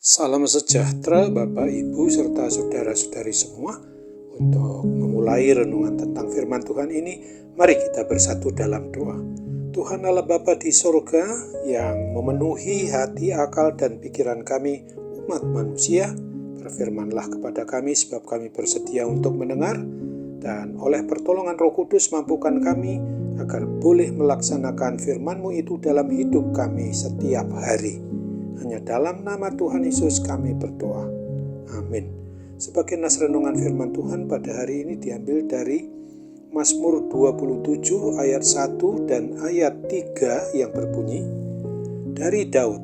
Salam sejahtera Bapak, Ibu, serta saudara-saudari semua. Untuk memulai renungan tentang firman Tuhan ini, mari kita bersatu dalam doa. Tuhan Allah Bapa di sorga yang memenuhi hati, akal, dan pikiran kami, umat manusia, berfirmanlah kepada kami sebab kami bersedia untuk mendengar, dan oleh pertolongan Roh Kudus mampukan kami agar boleh melaksanakan firman-Mu itu dalam hidup kami setiap hari. Hanya dalam nama Tuhan Yesus kami berdoa. Amin. Sebagai nas renungan firman Tuhan pada hari ini diambil dari Mazmur 27 ayat 1 dan ayat 3 yang berbunyi, dari Daud,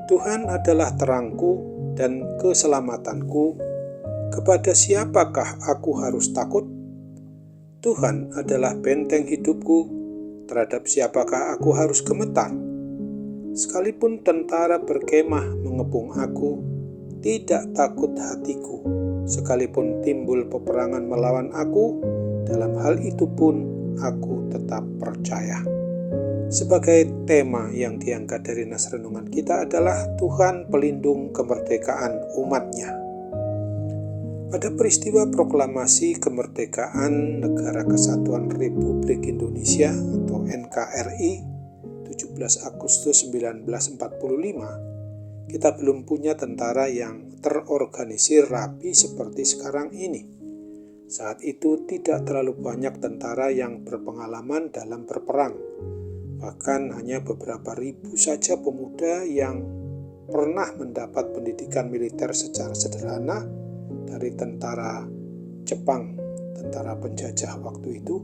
Tuhan adalah terangku dan keselamatanku, kepada siapakah aku harus takut? Tuhan adalah benteng hidupku, terhadap siapakah aku harus gemetar? Sekalipun tentara berkemah mengepung aku, tidak takut hatiku. Sekalipun timbul peperangan melawan aku, dalam hal itu pun aku tetap percaya. Sebagai tema yang diangkat dari nas renungan kita adalah Tuhan pelindung kemerdekaan umat-Nya. Pada peristiwa proklamasi kemerdekaan Negara Kesatuan Republik Indonesia atau NKRI 17 Agustus 1945, kita belum punya tentara yang terorganisir rapi seperti sekarang ini. Saat itu tidak terlalu banyak tentara yang berpengalaman dalam berperang. Bahkan hanya beberapa ribu saja pemuda yang pernah mendapat pendidikan militer secara sederhana dari tentara Jepang, tentara penjajah waktu itu,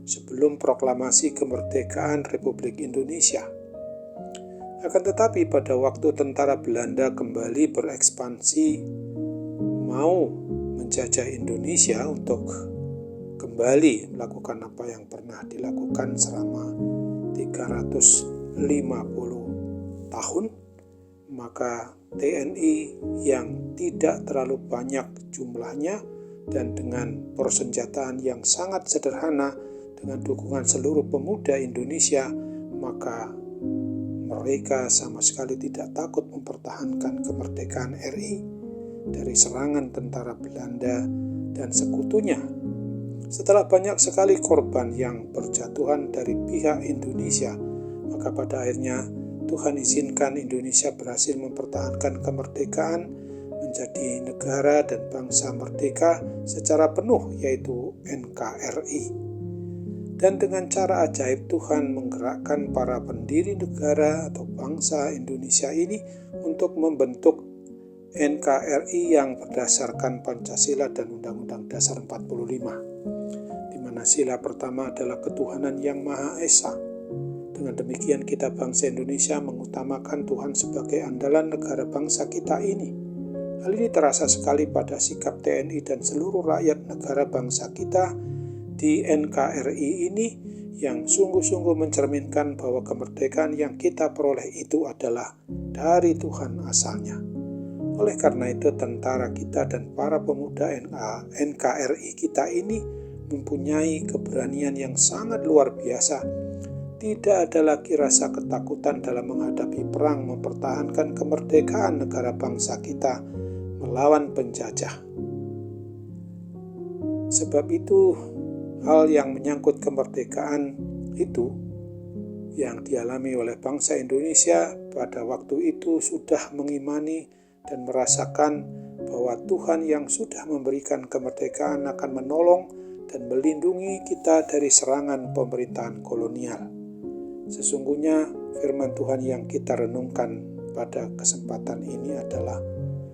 sebelum proklamasi kemerdekaan Republik Indonesia. Akan tetapi pada waktu tentara Belanda kembali berekspansi mau menjajah Indonesia untuk kembali melakukan apa yang pernah dilakukan selama 350 tahun, maka TNI yang tidak terlalu banyak jumlahnya dan dengan persenjataan yang sangat sederhana, dengan dukungan seluruh pemuda Indonesia, maka mereka sama sekali tidak takut mempertahankan kemerdekaan RI dari serangan tentara Belanda dan sekutunya. Setelah banyak sekali korban yang berjatuhan dari pihak Indonesia, maka pada akhirnya Tuhan izinkan Indonesia berhasil mempertahankan kemerdekaan menjadi negara dan bangsa merdeka secara penuh, yaitu NKRI. Dan dengan cara ajaib Tuhan menggerakkan para pendiri negara atau bangsa Indonesia ini untuk membentuk NKRI yang berdasarkan Pancasila dan Undang-Undang Dasar 45, di mana sila pertama adalah ketuhanan yang Maha Esa. Dengan demikian kita bangsa Indonesia mengutamakan Tuhan sebagai andalan negara bangsa kita ini. Hal ini terasa sekali pada sikap TNI dan seluruh rakyat negara bangsa kita di NKRI ini, yang sungguh-sungguh mencerminkan bahwa kemerdekaan yang kita peroleh itu adalah dari Tuhan asalnya. Oleh karena itu tentara kita dan para pemuda NKRI kita ini mempunyai keberanian yang sangat luar biasa. Tidak ada lagi rasa ketakutan dalam menghadapi perang mempertahankan kemerdekaan negara bangsa kita melawan penjajah. Sebab itu hal yang menyangkut kemerdekaan itu yang dialami oleh bangsa Indonesia pada waktu itu sudah mengimani dan merasakan bahwa Tuhan yang sudah memberikan kemerdekaan akan menolong dan melindungi kita dari serangan pemerintahan kolonial. Sesungguhnya firman Tuhan yang kita renungkan pada kesempatan ini adalah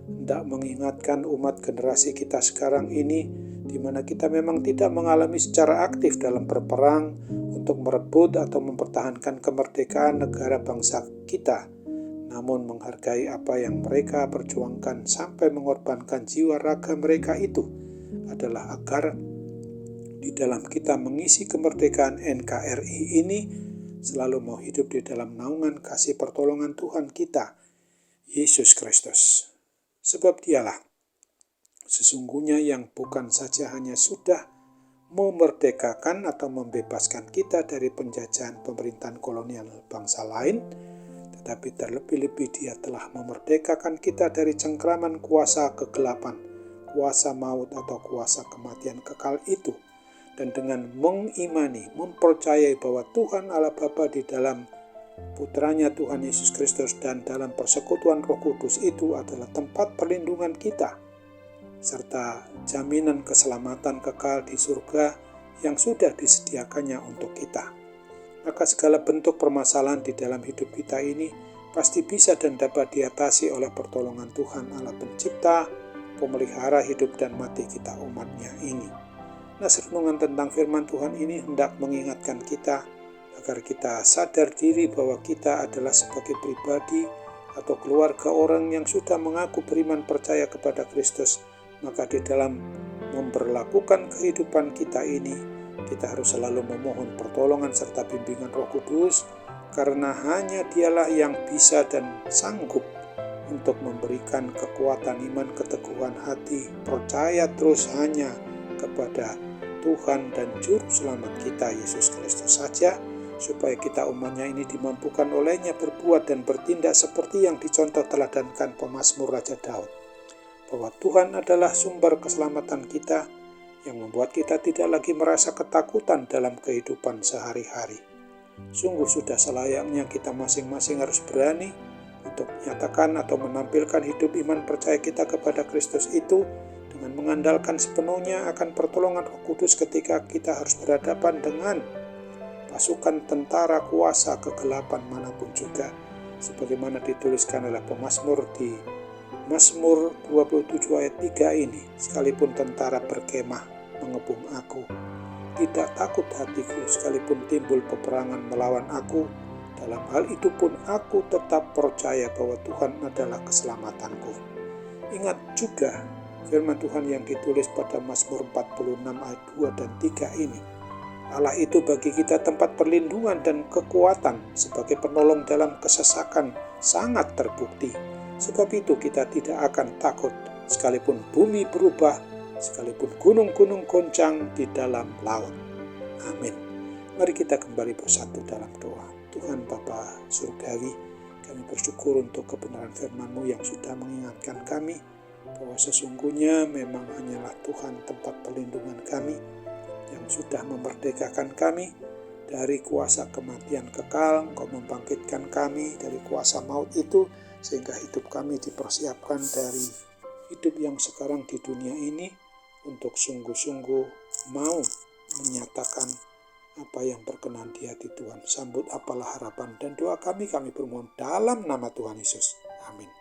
hendak mengingatkan umat generasi kita sekarang ini, di mana kita memang tidak mengalami secara aktif dalam berperang untuk merebut atau mempertahankan kemerdekaan negara bangsa kita, namun menghargai apa yang mereka perjuangkan sampai mengorbankan jiwa raga mereka itu adalah agar di dalam kita mengisi kemerdekaan NKRI ini selalu mau hidup di dalam naungan kasih pertolongan Tuhan kita, Yesus Kristus. Sebab Dialah sesungguhnya yang bukan saja hanya sudah memerdekakan atau membebaskan kita dari penjajahan pemerintahan kolonial bangsa lain, tetapi terlebih-lebih Dia telah memerdekakan kita dari cengkraman kuasa kegelapan, kuasa maut atau kuasa kematian kekal itu. Dan dengan mengimani, mempercayai bahwa Tuhan Allah Bapa di dalam Putranya Tuhan Yesus Kristus dan dalam persekutuan Roh Kudus itu adalah tempat perlindungan kita, serta jaminan keselamatan kekal di surga yang sudah disediakannya untuk kita. Maka segala bentuk permasalahan di dalam hidup kita ini pasti bisa dan dapat diatasi oleh pertolongan Tuhan Allah Pencipta, pemelihara hidup dan mati kita umatnya ini. Nah, renungan tentang firman Tuhan ini hendak mengingatkan kita agar kita sadar diri bahwa kita adalah sebagai pribadi atau keluarga orang yang sudah mengaku beriman percaya kepada Kristus. Maka di dalam memperlakukan kehidupan kita ini, kita harus selalu memohon pertolongan serta bimbingan Roh Kudus, karena hanya Dialah yang bisa dan sanggup untuk memberikan kekuatan iman, keteguhan hati, percaya terus hanya kepada Tuhan dan Juru Selamat kita Yesus Kristus saja, supaya kita umatnya ini dimampukan olehnya berbuat dan bertindak seperti yang dicontoh teladankan pemazmur Raja Daud, bahwa Tuhan adalah sumber keselamatan kita yang membuat kita tidak lagi merasa ketakutan dalam kehidupan sehari-hari. Sungguh sudah selayaknya kita masing-masing harus berani untuk menyatakan atau menampilkan hidup iman percaya kita kepada Kristus itu dengan mengandalkan sepenuhnya akan pertolongan Roh Kudus ketika kita harus berhadapan dengan pasukan tentara kuasa kegelapan manapun juga, sebagaimana dituliskan oleh pemazmur di Mazmur 27 ayat 3 ini, sekalipun tentara berkemah mengepung aku, tidak takut hatiku sekalipun timbul peperangan melawan aku, dalam hal itu pun aku tetap percaya bahwa Tuhan adalah keselamatanku. Ingat juga firman Tuhan yang ditulis pada Mazmur 46 ayat 2 dan 3 ini. Allah itu bagi kita tempat perlindungan dan kekuatan sebagai penolong dalam kesesakan sangat terbukti. Sebab itu kita tidak akan takut sekalipun bumi berubah, sekalipun gunung-gunung goncang di dalam laut. Amin. Mari kita kembali bersatu dalam doa. Tuhan Bapa Surgawi, kami bersyukur untuk kebenaran firman-Mu yang sudah mengingatkan kami bahwa sesungguhnya memang hanyalah Tuhan tempat perlindungan kami, yang sudah memerdekakan kami dari kuasa kematian kekal. Engkau membangkitkan kami dari kuasa maut itu, sehingga hidup kami dipersiapkan dari hidup yang sekarang di dunia ini untuk sungguh-sungguh mau menyatakan apa yang berkenan di hati Tuhan. Sambut apalah harapan dan doa kami bermohon dalam nama Tuhan Yesus. Amin.